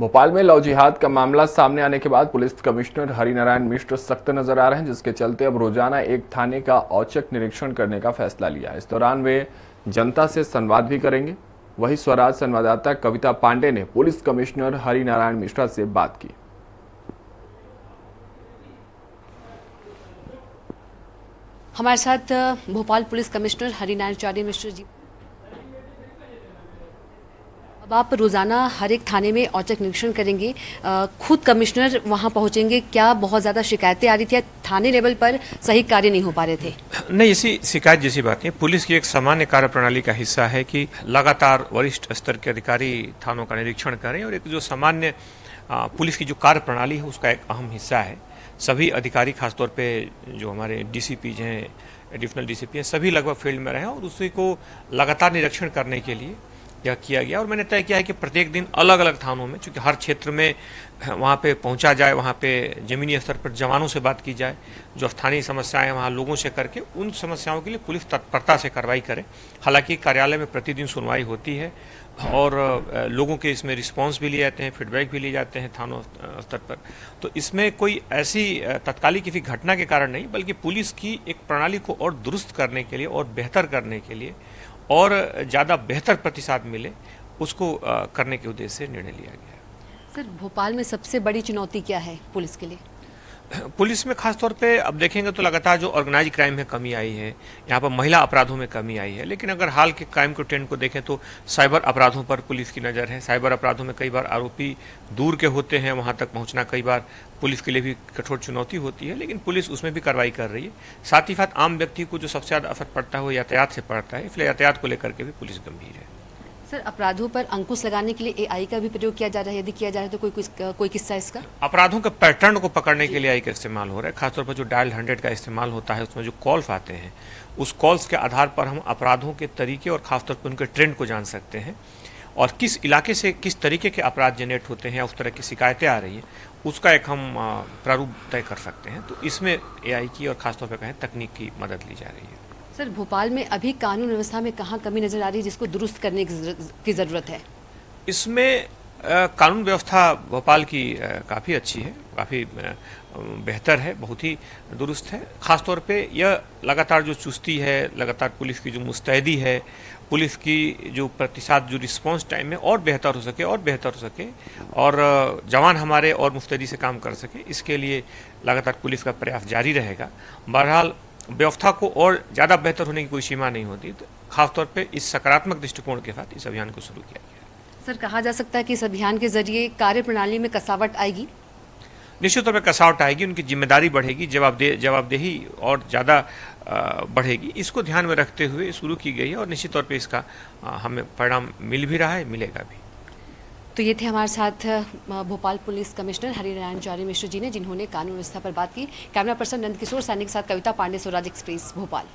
भोपाल में लव जिहाद का मामला सामने आने के बाद पुलिस कमिश्नर हरिनारायण मिश्र सख्त नजर आ रहे हैं, जिसके चलते अब रोजाना एक थाने का औचक निरीक्षण करने का फैसला लिया। इस दौरान वे जनता से संवाद भी करेंगे। वहीं स्वराज संवाददाता कविता पांडे ने पुलिस कमिश्नर हरिनारायण मिश्रा से बात की। हमारे साथ भोपाल पुलिस कमिश्नर हरिनारायण मिश्र जी। अब आप रोज़ाना हर एक थाने में औचक निरीक्षण करेंगे, खुद कमिश्नर वहां पहुंचेंगे। क्या बहुत ज़्यादा शिकायतें आ रही थी या थाने लेवल पर सही कार्य नहीं हो पा रहे थे? नहीं, ऐसी शिकायत जैसी बात नहीं। पुलिस की एक सामान्य कार्यप्रणाली का हिस्सा है कि लगातार वरिष्ठ स्तर के अधिकारी थानों का निरीक्षण करें, और एक जो सामान्य पुलिस की जो कार्यप्रणाली है उसका एक अहम हिस्सा है। सभी अधिकारी, खासतौर पे जो हमारे डीसीपी हैं, एडिशनल डीसीपी हैं, सभी लगभग फील्ड में रहे और उसी को लगातार निरीक्षण करने के लिए यह किया गया। और मैंने तय किया है कि प्रत्येक दिन अलग अलग थानों में, चूंकि हर क्षेत्र में वहाँ पे पहुँचा जाए, वहाँ पे जमीनी स्तर पर जवानों से बात की जाए, जो स्थानीय समस्याएं हैं वहाँ लोगों से करके उन समस्याओं के लिए पुलिस तत्परता से कार्रवाई करे। हालांकि कार्यालय में प्रतिदिन सुनवाई होती है और लोगों के इसमें रिस्पांस भी लिए जाते हैं, फीडबैक भी लिए जाते हैं थानों स्तर पर। तो इसमें कोई ऐसी तत्कालिक किसी घटना के कारण नहीं, बल्कि पुलिस की एक प्रणाली को और दुरुस्त करने के लिए और बेहतर करने के लिए और ज़्यादा बेहतर प्रतिसाद मिले, उसको करने के उद्देश्य से निर्णय लिया गया है। सर, भोपाल में सबसे बड़ी चुनौती क्या है पुलिस के लिए? पुलिस में खासतौर पे अब देखेंगे तो लगातार जो ऑर्गेनाइज क्राइम में कमी आई है, यहाँ पर महिला अपराधों में कमी आई है। लेकिन अगर हाल के क्राइम के ट्रेंड को देखें तो साइबर अपराधों पर पुलिस की नज़र है। साइबर अपराधों में कई बार आरोपी दूर के होते हैं, वहाँ तक पहुँचना कई बार पुलिस के लिए भी कठोर चुनौती होती है, लेकिन पुलिस उसमें भी कार्रवाई कर रही है। साथ ही साथ आम व्यक्ति को जो सबसे ज़्यादा असर पड़ता है वो यातायात से पड़ता है, इसलिए यातायात को लेकर के भी पुलिस गंभीर है। सर, अपराधों पर अंकुश लगाने के लिए एआई का भी प्रयोग किया जा रहा है। यदि किया जा रहा है तो कोई किस्सा इसका? अपराधों के पैटर्न को पकड़ने के लिए एआई का इस्तेमाल हो रहा है। खासतौर पर जो डायल 100 का इस्तेमाल होता है, उसमें जो कॉल्स आते हैं, उस कॉल्स के आधार पर हम अपराधों के तरीके और खासतौर पर उनके ट्रेंड को जान सकते हैं, और किस इलाके से किस तरीके के अपराध जनरेट होते हैं, उस तरह की शिकायतें आ रही हैं, उसका एक हम प्रारूप तय कर सकते हैं। तो इसमें एआई की और खासतौर पर कहें तकनीक की मदद ली जा रही है। सर, भोपाल में अभी कानून व्यवस्था में कहाँ कमी नजर आ रही है जिसको दुरुस्त करने की जरूरत है? इसमें कानून व्यवस्था भोपाल की काफ़ी अच्छी है, काफ़ी बेहतर है, बहुत ही दुरुस्त है। ख़ासतौर पे यह लगातार जो चुस्ती है, लगातार पुलिस की जो मुस्तैदी है, पुलिस की जो प्रतिशत, जो रिस्पांस टाइम है और बेहतर हो सके और बेहतर हो सके, और जवान हमारे और मुस्तैदी से काम कर सके, इसके लिए लगातार पुलिस का प्रयास जारी रहेगा। बहरहाल व्यवस्था को और ज़्यादा बेहतर होने की कोई सीमा नहीं होती। तो खासतौर पे इस सकारात्मक दृष्टिकोण के साथ इस अभियान को शुरू किया गया। सर, कहा जा सकता है कि इस अभियान के जरिए कार्यप्रणाली में कसावट आएगी? निश्चित तौर पर कसावट आएगी, उनकी जिम्मेदारी बढ़ेगी, जवाबदेही और ज़्यादा बढ़ेगी। इसको ध्यान में रखते हुए शुरू की गई है और निश्चित तौर पे इसका हमें परिणाम मिल भी रहा है, मिलेगा भी। तो ये थे हमारे साथ भोपाल पुलिस कमिश्नर हरिनारायण मिश्र जी ने, जिन्होंने कानून व्यवस्था पर बात की। कैमरा पर्सन नंद किशोर सैनी के साथ कविता पांडे, स्वराज एक्सप्रेस, भोपाल।